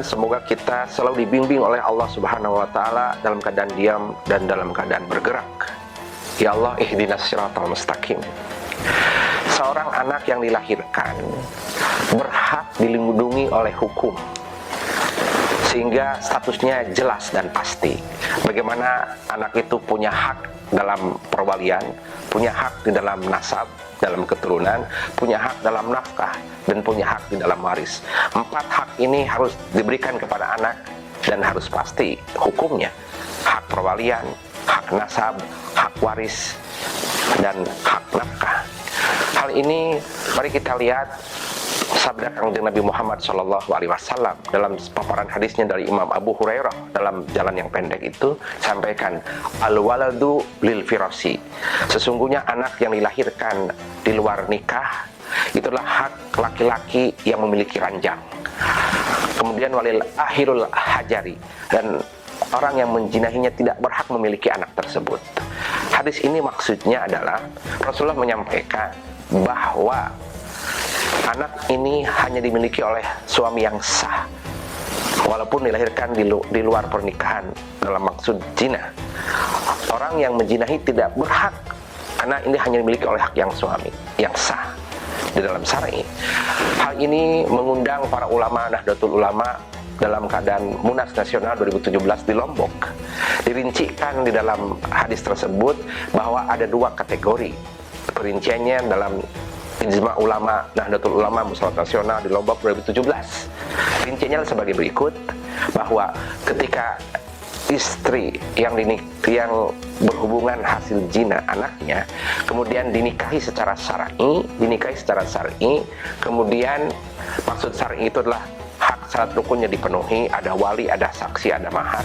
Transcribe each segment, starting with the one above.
semoga kita selalu dibimbing oleh Allah Subhanahu wa Ta'ala dalam keadaan diam dan dalam keadaan bergerak. Ya Allah, ihdinas siratal mustaqim. Seorang anak yang dilahirkan berhak dilindungi oleh hukum, sehingga statusnya jelas dan pasti. Bagaimana anak itu punya hak dalam perwalian, punya hak di dalam nasab, dalam keturunan, punya hak dalam nafkah, dan punya hak di dalam waris. 4 hak ini harus diberikan kepada anak dan harus pasti hukumnya. Hak perwalian, hak nasab, hak waris, dan hak nafkah. Hal ini mari kita lihat sabda Kanjeng Nabi Muhammad SAW dalam paparan hadisnya dari Imam Abu Hurairah dalam jalan yang pendek itu sampaikan, al-waladu lil firasi. Sesungguhnya anak yang dilahirkan di luar nikah itulah hak laki-laki yang memiliki ranjang. Kemudian walil ahirul hajari, dan orang yang menjinahinya tidak berhak memiliki anak tersebut. Hadis ini maksudnya adalah Rasulullah menyampaikan bahwa anak ini hanya dimiliki oleh suami yang sah, walaupun dilahirkan di luar pernikahan dalam maksud zina. Orang yang menjinahi tidak berhak, karena ini hanya dimiliki oleh hak yang suami yang sah di dalam syar'i. Hal ini mengundang para ulama Nahdlatul Ulama dalam keadaan Munas Nasional 2017 di Lombok. Dirincikan di dalam hadis tersebut bahwa ada 2 kategori. Perinciannya dalam Ijma Ulama Nahdlatul Ulama Musyawarah Nasional di Lombok 2017. Rinciannya sebagai berikut, bahwa ketika istri yang berhubungan hasil zina anaknya kemudian dinikahi secara syar'i, kemudian maksud syar'i itu adalah hak syarat rukunnya dipenuhi, ada wali, ada saksi, ada mahar,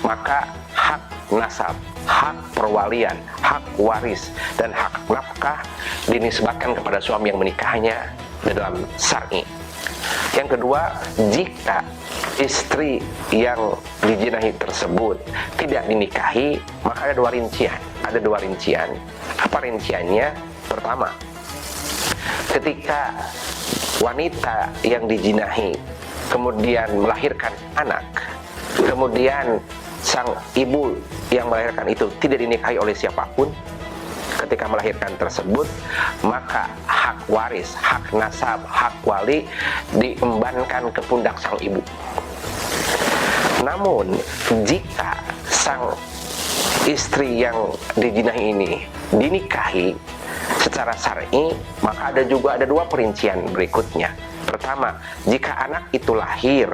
maka hak nasab, hak perwalian, hak waris, dan hak nafkah dinisbatkan kepada suami yang menikahnya dalam syar'i. Yang kedua, jika istri yang dijinahi tersebut tidak dinikahi, maka ada 2 rincian. Apa rinciannya? Pertama, ketika wanita yang dijinahi kemudian melahirkan anak, kemudian sang ibu yang melahirkan itu tidak dinikahi oleh siapapun ketika melahirkan tersebut, maka hak waris, hak nasab, hak wali diembankan ke pundak sang ibu. Namun jika sang istri yang dijinahi ini dinikahi secara syar'i, maka ada 2 perincian berikutnya. Pertama, jika anak itu lahir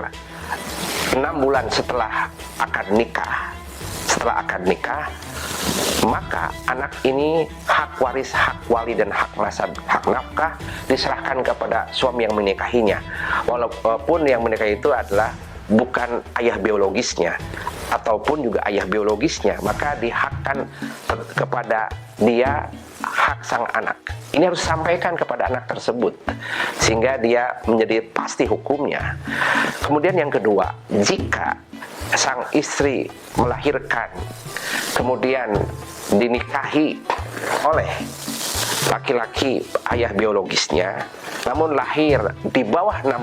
6 bulan setelah akad nikah, maka anak ini hak waris, hak wali, dan hak nasab, hak nafkah diserahkan kepada suami yang menikahinya, walaupun yang menikahi itu adalah bukan ayah biologisnya ataupun juga ayah biologisnya, maka dihakkan kepada dia hak sang anak. Ini harus disampaikan kepada anak tersebut sehingga dia menjadi pasti hukumnya. Kemudian yang kedua, jika sang istri melahirkan kemudian dinikahi oleh laki-laki ayah biologisnya, namun lahir di bawah 6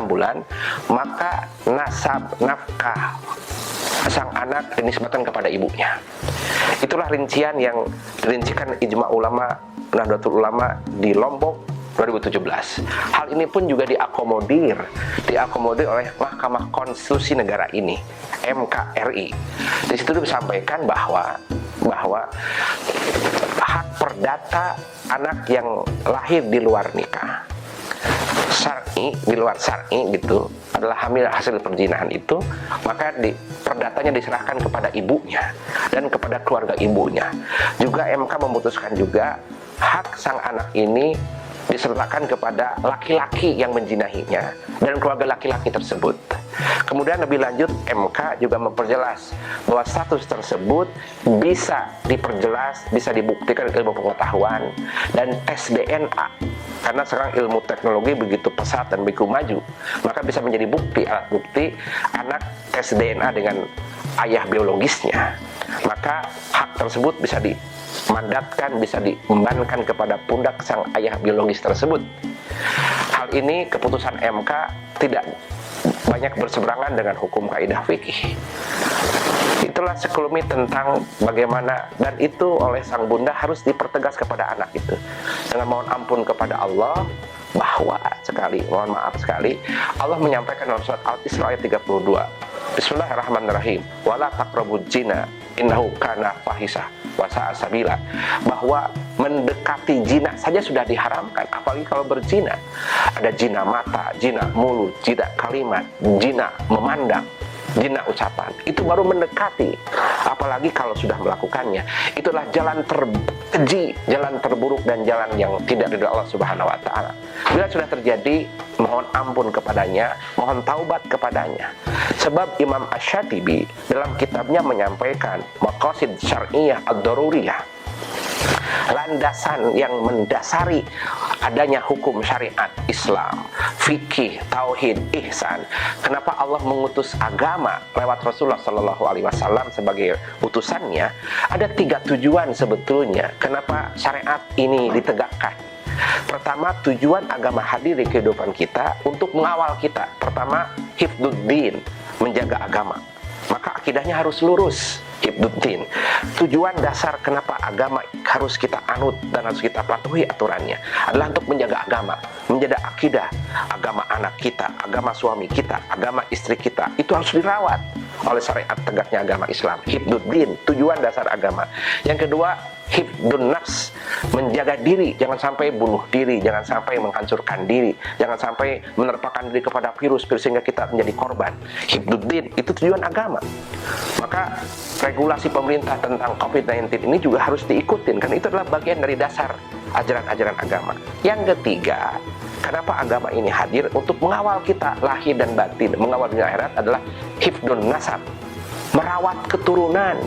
bulan, maka nasab nafkah sang anak dinisbatkan kepada ibunya. Itulah rincian yang dirincikan Ijma Ulama Nahdlatul Ulama di Lombok 2017. Hal ini pun juga diakomodir oleh Mahkamah Konstitusi negara ini, MKRI. Di situ disampaikan bahwa hak perdata anak yang lahir di luar nikah, di luar syar'i gitu, adalah hamil hasil perzinahan itu, maka perdatanya diserahkan kepada ibunya dan kepada keluarga ibunya. Juga MK memutuskan juga hak sang anak ini disertakan kepada laki-laki yang menjinahinya dan keluarga laki-laki tersebut. Kemudian lebih lanjut, MK juga memperjelas bahwa status tersebut bisa diperjelas, bisa dibuktikan ilmu pengetahuan dan tes DNA. Karena sekarang ilmu teknologi begitu pesat dan begitu maju, maka bisa menjadi bukti, alat bukti anak tes DNA dengan ayah biologisnya. Maka hak tersebut bisa dimandatkan, bisa diembankan kepada pundak sang ayah biologis tersebut. Hal ini keputusan MK tidak banyak berseberangan dengan hukum kaidah fikih. Itulah sekelumit tentang bagaimana, dan itu oleh sang bunda harus dipertegas kepada anak itu dengan mohon ampun kepada Allah, bahwa mohon maaf sekali, Allah menyampaikan dalam surat Al-Isra ayat 32, Bismillahirrahmanirrahim, wala taqrabuz zina innahu kana fahisah wa sa'a sabila, bahwa mendekati zina saja sudah diharamkan, apalagi kalau berzina. Ada zina mata, zina mulut, zina kalimat, zina memandang, zina ucapan, itu baru mendekati. Apalagi kalau sudah melakukannya, itulah jalan terkeji, jalan terburuk, dan jalan yang tidak ridha Allah Subhanahu wa taala. Bila sudah terjadi, mohon ampun kepadanya, mohon taubat kepadanya. Sebab Imam Asy-Syatibi dalam kitabnya menyampaikan maqasid syar'iyyah ad-daruriyah, landasan yang mendasari adanya hukum syariat Islam, fikih, tauhid, ihsan. Kenapa Allah mengutus agama lewat Rasulullah Shallallahu Alaihi Wasallam sebagai utusannya? Ada 3 tujuan sebetulnya kenapa syariat ini ditegakkan. Pertama, tujuan agama hadir di kehidupan kita untuk mengawal kita. Pertama, hifdzuddin, menjaga agama. Maka akidahnya harus lurus, hifdzuddin. Tujuan dasar kenapa agama harus kita anut dan harus kita patuhi aturannya adalah untuk menjaga agama, menjaga akidah, agama anak kita, agama suami kita, agama istri kita. Itu harus dirawat oleh syariat tegaknya agama Islam. Hifdzuddin, tujuan dasar agama. Yang kedua, hifdzun nafs, menjaga diri, jangan sampai bunuh diri, jangan sampai menghancurkan diri, jangan sampai menerpakan diri kepada virus sehingga kita menjadi korban. Hifdzuddin, itu tujuan agama. Maka regulasi pemerintah tentang COVID-19 ini juga harus diikutin, karena itu adalah bagian dari dasar ajaran-ajaran agama. Yang ketiga, kenapa agama ini hadir? Untuk mengawal kita lahir dan batin, mengawal dunia akhirat adalah hifdzun nasab, merawat keturunan.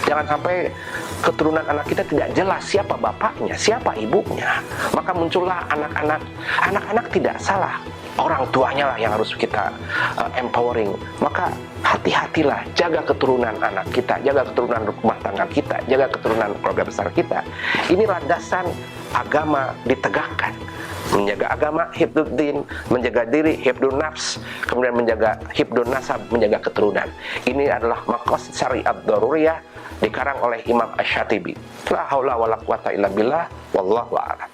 Jangan sampai keturunan anak kita tidak jelas siapa bapaknya, siapa ibunya. Maka muncullah anak-anak. Anak-anak tidak salah, orang tuanya lah yang harus kita empowering. Maka hati-hatilah, jaga keturunan anak kita, jaga keturunan rumah tangga kita, jaga keturunan keluarga besar kita. Ini landasan agama ditegakkan. Menjaga agama, hifdzuddin, menjaga diri, hifdzun nafs, kemudian menjaga hifdzun nasab, menjaga keturunan. Ini adalah maqasid syariat daruriyah dikarang oleh Imam Asy-Syatibi. La haula wala quwata illa billah, wallahu a'lam.